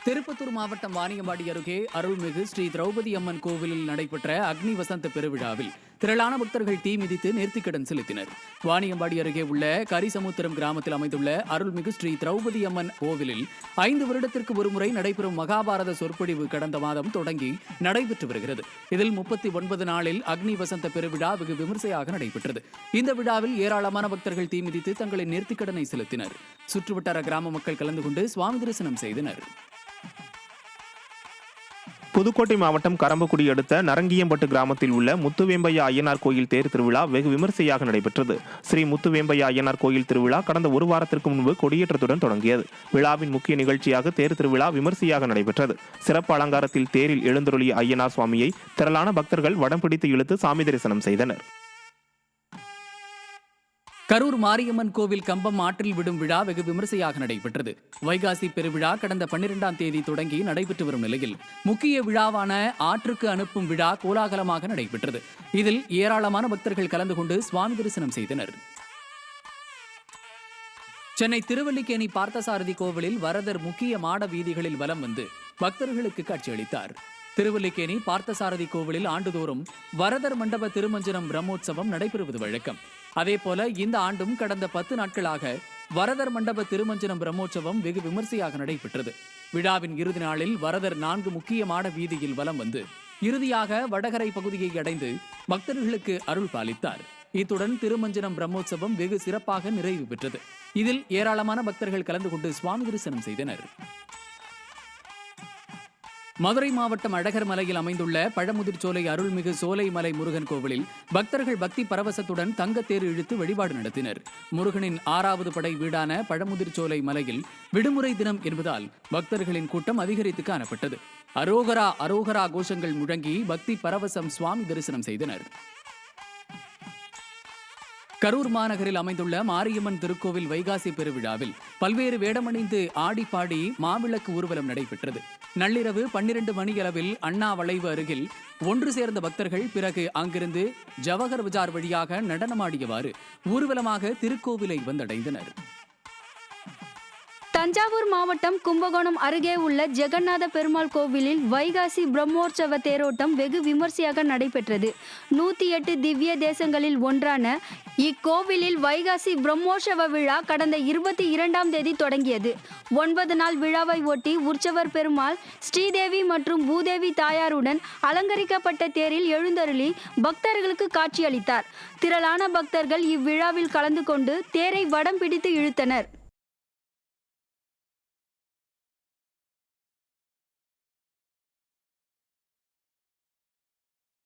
திருப்பத்தூர் மாவட்டம் வாணியம்பாடி அருகே அருள்மிகு ஸ்ரீ திரௌபதி அம்மன் கோவிலில் நடைபெற்ற அக்னி வசந்த பெருவிழாவில் திரளான பக்தர்கள் தீ மிதித்து நேர்த்திக்கடன் செலுத்தினர். வாணியம்பாடி அருகே உள்ள கரிசமுத்திரம் கிராமத்தில் அமைந்துள்ள அருள்மிகு ஸ்ரீ திரௌபதி அம்மன் கோவிலில் 5 வருடத்திற்கு ஒருமுறை நடைபெறும் மகாபாரத சொற்பொழிவு கடந்த மாதம் தொடங்கி நடைபெற்று வருகிறது. இதில் 39 நாளில் அக்னி வசந்த பெருவிழா வெகு விமர்சையாக நடைபெற்றது. இந்த விழாவில் ஏராளமான பக்தர்கள் தீ மிதித்து தங்களின் நேர்த்திக்கடனை செலுத்தினர். சுற்றுவட்டார கிராம மக்கள் கலந்து கொண்டு சுவாமி தரிசனம் செய்தனர். புதுக்கோட்டை மாவட்டம் கரம்பக்குடி அடுத்த நரங்கியம்பட்டு கிராமத்தில் உள்ள முத்துவேம்பையா ஐயனார் கோயில் தேர் திருவிழா வெகு விமர்சையாக நடைபெற்றது. ஸ்ரீ முத்துவேம்பையா ஐயனார் கோயில் திருவிழா கடந்த ஒரு வாரத்திற்கு முன்பு கொடியேற்றத்துடன் தொடங்கியது. விழாவின் முக்கிய நிகழ்ச்சியாக தேர் திருவிழா விமர்சையாக நடைபெற்றது. சிறப்பு அலங்காரத்தில் தேரில் எழுந்தருளிய ஐயனார் சுவாமியை திரளான பக்தர்கள் வடம் பிடித்து இழுத்து சாமி தரிசனம் செய்தனர். கரூர் மாரியம்மன் கோவில் கம்பம் ஆற்றில் விடும் விழா வெகு விமர்சையாக நடைபெற்றது. வைகாசி பெருவிழா கடந்த 12ஆம் தேதி தொடங்கி நடைபெற்று வரும் நிலையில் முக்கிய விழாவான ஆற்றுக்கு அனுப்பும் விழா கோலாகலமாக நடைபெற்றது. இதில் ஏராளமான பக்தர்கள் கலந்து கொண்டு சுவாமி தரிசனம் செய்தனர். சென்னை திருவல்லிக்கேணி பார்த்தசாரதி கோவிலில் வரதர் முக்கிய மாட வீதிகளில் வலம் வந்து பக்தர்களுக்கு காட்சியளித்தார். திருவல்லிக்கேணி பார்த்தசாரதி கோவிலில் ஆண்டுதோறும் வரதர் மண்டப திருமஞ்சனம் பிரம்மோற்சவம் நடைபெறுவது வழக்கம். அதேபோல இந்த ஆண்டும் கடந்த 10 நாட்களாக வரதர் மண்டப திருமஞ்சனம் பிரம்மோற்சவம் வெகு விமர்சையாக நடைபெற்றது. விழாவின் இறுதி நாளில் வரதர் 4 முக்கிய மாட வீதியில் வலம் வந்து இறுதியாக வடகரை பகுதியை அடைந்து பக்தர்களுக்கு அருள் பாலித்தார். இத்துடன் திருமஞ்சனம் பிரம்மோற்சவம் வெகு சிறப்பாக நிறைவு பெற்றது. இதில் ஏராளமான பக்தர்கள் கலந்து கொண்டு சுவாமி தரிசனம் செய்தனர். மதுரை மாவட்டம் அழகர் மலையில் அமைந்துள்ள பழமுதிர்ச்சோலை அருள்மிகு சோலைமலை முருகன் கோவிலில் பக்தர்கள் பக்தி பரவசத்துடன் தங்கத்தேர் இழுத்து வழிபாடு நடத்தினர். முருகனின் 6வது படை வீடான பழமுதிர்ச்சோலை மலையில் விடுமுறை தினம் என்பதால் பக்தர்களின் கூட்டம் அதிகரித்து காணப்பட்டது. அரோகரா அரோகரா கோஷங்கள் முழங்கி பக்தி பரவசம் சுவாமி தரிசனம் செய்தனர். கரூர் மாநகரில் அமைந்துள்ள மாரியம்மன் திருக்கோவில் வைகாசி பெருவிழாவில் பல்வேறு வேடமணிந்து ஆடிப்பாடி மாவிளக்கு ஊர்வலம் நடைபெற்றது. நள்ளிரவு 12 மணியளவில் அண்ணா வளைவு அருகில் ஒன்று சேர்ந்த பக்தர்கள் பிறகு அங்கிருந்து ஜவஹர் பஜார் வழியாக நடனமாடியவாறு ஊர்வலமாக திருக்கோவிலை வந்தடைந்தனர். தஞ்சாவூர் மாவட்டம் கும்பகோணம் அருகே உள்ள ஜெகநாத பெருமாள் கோவிலில் வைகாசி பிரம்மோற்சவ தேரோட்டம் வெகு விமர்சையாக நடைபெற்றது. 108 திவ்ய தேசங்களில் ஒன்றான இக்கோவிலில் வைகாசி பிரம்மோற்சவ விழா கடந்த 22ஆம் தேதி தொடங்கியது. 9 நாள் விழாவை ஒட்டி உற்சவர் பெருமாள் ஸ்ரீதேவி மற்றும் பூதேவி தாயாருடன் அலங்கரிக்கப்பட்ட தேரில் எழுந்தருளி பக்தர்களுக்கு காட்சியளித்தார். திரளான பக்தர்கள் இவ்விழாவில் கலந்து கொண்டு தேரை வடம் பிடித்து இழுத்தனர்.